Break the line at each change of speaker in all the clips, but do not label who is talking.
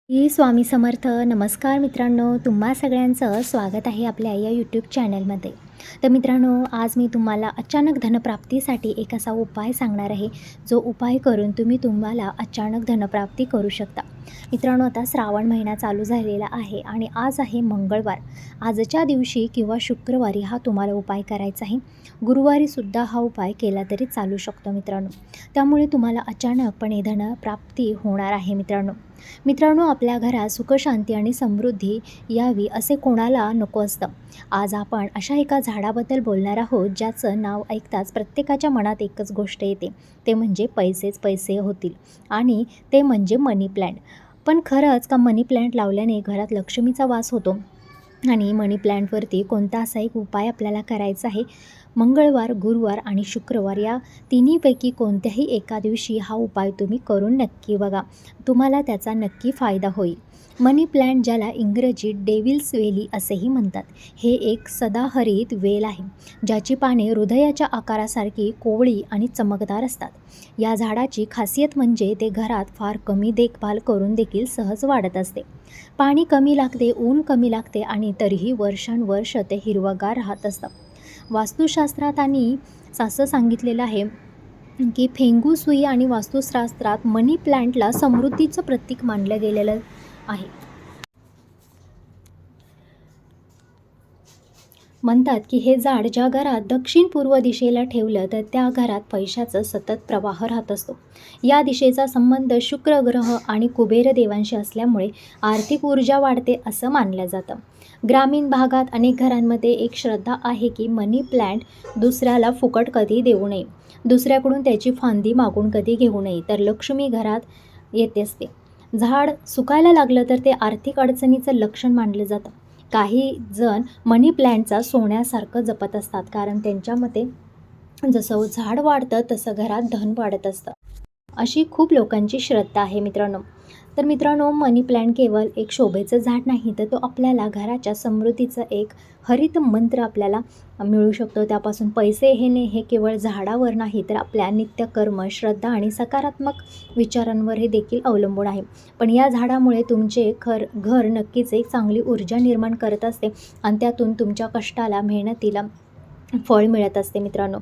स्वामी समर्थ. नमस्कार मित्रांनो, तुम्हा सगळ्यांचं स्वागत आहे आपल्या या यूट्यूब चॅनलमध्ये. तर मित्रांनो, आज मी तुम्हाला अचानक धनप्राप्तीसाठी एक असा उपाय सांगणार आहे, जो उपाय करून तुम्हाला अचानक धनप्राप्ती करू शकता. मित्रांनो, आता श्रावण महिना चालू झालेला आहे आणि आज आहे मंगळवार. आजच्या दिवशी किंवा शुक्रवारी हा तुम्हाला उपाय करायचा आहे. गुरुवारीसुद्धा हा उपाय केला तरी चालू शकतो मित्रांनो. त्यामुळे तुम्हाला अचानकपणे धनप्राप्ती होणार आहे मित्रांनो. मित्रांनो, आपल्या घरात सुखशांती आणि समृद्धी यावी असे कोणाला नको असतं. आज आपण अशा एका झाडाबद्दल बोलणार आहोत, ज्याचं नाव ऐकताच प्रत्येकाच्या मनात एकच गोष्ट येते, ते म्हणजे पैसेच पैसे होतील, आणि ते म्हणजे मनी प्लॅन्ट. पण खरंच का मनी प्लॅन्ट लावल्याने घरात लक्ष्मीचा वास होतो? आणि मनी प्लॅन्टवरती कोणता असा एक उपाय आपल्याला करायचा आहे? मंगळवार, गुरुवार आणि शुक्रवार या तिन्हीपैकी कोणत्याही एका दिवशी हा उपाय तुम्ही करून नक्की बघा. तुम्हाला त्याचा नक्की फायदा होईल. मनी प्लॅन्ट, ज्याला इंग्रजीत डेव्हिल्स वेली असेही म्हणतात, हे एक सदाहरित वेल आहे, ज्याची पाने हृदयाच्या आकारासारखी कोवळी आणि चमकदार असतात. या झाडाची खासियत म्हणजे ते घरात फार कमी देखभाल करून देखील सहज वाढत असते. पाणी कमी लागते, ऊन कमी लागते, आणि तरीही वर्षानुवर्ष ते हिरवंगार राहत असतं. वास्तुशास्त्रात आणि असं सांगितलेलं आहे की फेंगू सुई आणि वास्तुशास्त्रात मनी प्लॅन्टला समृद्धीचं प्रतीक मानलं गेलेलं आहे. म्हणतात की हे झाड ज्या घरात दक्षिण पूर्व दिशेला ठेवलं तर त्या घरात पैशाचा सतत प्रवाह राहत असतो. या दिशेचा संबंध शुक्र ग्रह आणि कुबेर देवांशी असल्यामुळे आर्थिक ऊर्जा वाढते असं मानलं जातं. ग्रामीण भागात अनेक घरांमध्ये एक श्रद्धा आहे की मनी प्लॅन्ट दुसऱ्याला फुकट कधी देऊ नये, दुसऱ्याकडून त्याची फांदी मागून कधी घेऊ नये, तर लक्ष्मी घरात येते असते. झाड सुकायला लागलं तर ते आर्थिक अडचणीचं लक्षण मानलं जातं. काही जण मनी प्लॅन्टचा सोन्यासारखं जपत असतात, कारण त्यांच्या मते जसं झाड वाढतं तसं घरात धन वाढत असतं, अशी खूप लोकांची श्रद्धा आहे मित्रांनो. तर मित्रांनो, मनी प्लॅन्ट केवळ एक शोभेचं झाड नाही, तर तो आपल्याला घराच्या समृद्धीचा एक हरित मंत्र आपल्याला मिळू शकतो. त्यापासून पैसे येणे हे केवळ झाडावर नाही, तर आपल्या नित्यकर्म, श्रद्धा आणि सकारात्मक विचारांवर हे देखील अवलंबून आहे. पण या झाडामुळे तुमचे घर नक्कीच एक चांगली ऊर्जा निर्माण करत असते, आणि त्यातून तुमच्या कष्टाला, मेहनतीला फळ मिळत असते मित्रांनो.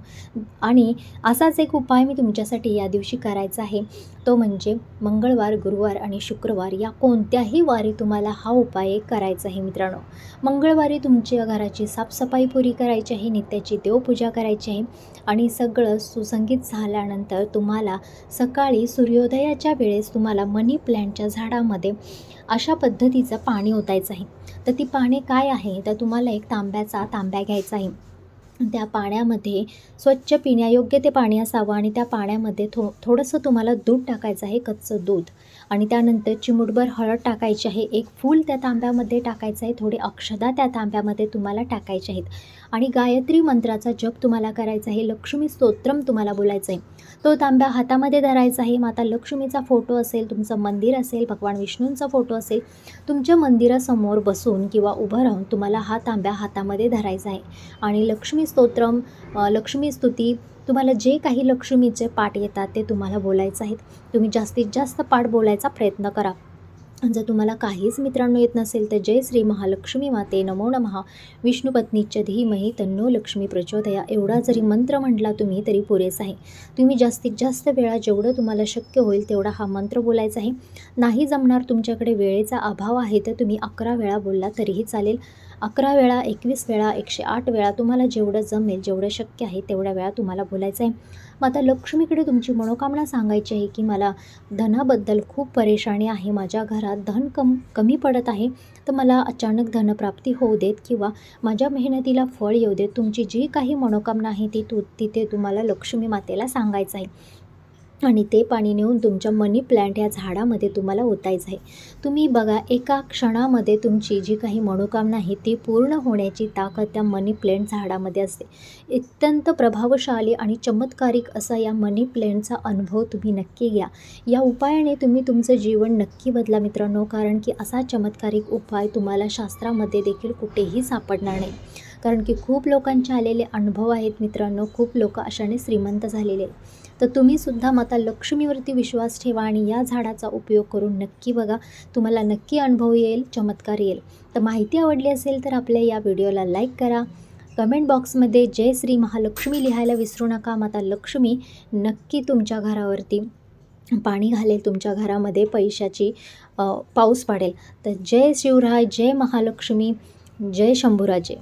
आणि असाच एक उपाय मी तुमच्यासाठी या दिवशी करायचा आहे, तो म्हणजे मंगळवार, गुरुवार आणि शुक्रवार या कोणत्याही वारी तुम्हाला हा उपाय करायचा आहे मित्रांनो. मंगळवारी तुमच्या घराची साफसफाई पुरी करायची आहे, नित्याची देवपूजा करायची आहे, आणि सगळं सुसंगीत झाल्यानंतर तुम्हाला सकाळी सूर्योदयाच्या वेळेस तुम्हाला मनी प्लॅन्टच्या झाडामध्ये अशा पद्धतीचं पाणी ओतायचं आहे. तर ती पाणी काय आहे, तर तुम्हाला एक तांब्या घ्यायचा आहे. त्या पाण्यामध्ये स्वच्छ पिण्यायोग्य ते पाणी असावं, आणि त्या पाण्यामध्ये थोडंसं तुम्हाला दूध टाकायचं आहे, कच्चं दूध, आणि त्यानंतर चिमूटभर हळद टाकायची आहे, एक फूल त्या तांब्यामध्ये टाकायचं आहे, थोडे अक्षदा त्या तांब्यामध्ये तुम्हाला टाकायचे आहेत, आणि गायत्री मंत्राचा जप तुम्हाला करायचा आहे. लक्ष्मी स्तोत्रम तुम्हाला बोलायचं आहे. तो तांब्या हातामध्ये धरायचा आहे. माता लक्ष्मीचा फोटो असेल, तुमचं मंदिर असेल, भगवान विष्णूंचा फोटो असेल, तुमच्या मंदिरासमोर बसून किंवा उभं राहून तुम्हाला हा तांब्या हातामध्ये धरायचा आहे, आणि लक्ष्मी स्तोत्रम, लक्ष्मी स्तुती, तुम्हाला जे काही लक्ष्मीचे पाठ येतात ते तुम्हाला बोलायचं आहेत. तुम्ही जास्तीत जास्त पाठ बोलायचा प्रयत्न करा. जर तुम्हाला काहीच मित्रांनो येत नसेल तर जय श्री महालक्ष्मी माते नमो नमः, विष्णुपत्नीच्या धीमही तन्नो लक्ष्मी प्रचोदया, एवढा जरी मंत्र म्हटला तुम्ही तरी पुरेसा आहे. तुम्ही जास्तीत जास्त वेळा जेवढं तुम्हाला शक्य होईल तेवढा हा मंत्र बोलायचा आहे. नाही जमणार, तुमच्याकडे वेळेचा अभाव आहे, तर तुम्ही 11 वेळा बोलला तरीही चालेल. 11 वेळा, 21 वेळा, 108 वेळा, तुम्हाला जेवढं जमेल, जेवढं शक्य आहे तेवढ्या वेळा तुम्हाला बोलायचं आहे. माता लक्ष्मीकडे तुमची मनोकामना सांगायची आहे की मला धनाबद्दल खूप परेशानी आहे, माझ्या घरात धन कमी पडत आहे, तर मला अचानक धनप्राप्ती होऊ देत, किंवा माझ्या मेहनतीला फळ येऊ देत. तुमची जी काही मनोकामना आहे ती तिथे तुम्हाला लक्ष्मी मातेला सांगायचं आहे, आणि ते पाणी नेऊन तुमच्या मनी प्लॅन्ट या झाडामध्ये तुम्हाला ओतायचं आहे. तुम्ही बघा, एका क्षणामध्ये तुमची जी काही मनोकामना आहे ती पूर्ण होण्याची ताकद त्या मनी प्लॅन्ट झाडामध्ये असते. अत्यंत प्रभावशाली आणि चमत्कारिक असा या मनी प्लॅन्टचा अनुभव तुम्ही नक्की घ्या. या उपायाने तुम्ही तुमचं जीवन नक्की बदला मित्रांनो, कारण की असा चमत्कारिक उपाय तुम्हाला शास्त्रामध्ये देखील कुठेही सापडणार नाही. कारण की खूप लोकांचे आलेले अनुभव आहेत मित्रांनो, खूप लोक अशाने श्रीमंत झालेले आहेत. तर तुम्हीसुद्धा माता लक्ष्मीवरती विश्वास ठेवा आणि या झाडाचा उपयोग करून नक्की बघा, तुम्हाला नक्की अनुभव येईल, चमत्कार येईल. तर माहिती आवडली असेल तर आपल्या या व्हिडिओला लाईक करा, कमेंट बॉक्समध्ये जय श्री महालक्ष्मी लिहायला विसरू नका. माता लक्ष्मी नक्की तुमच्या घरावरती पाणी घालेल, तुमच्या घरामध्ये पैशाची पाऊस पाडेल. तर जय शिवराय, जय महालक्ष्मी, जय शंभूराजे.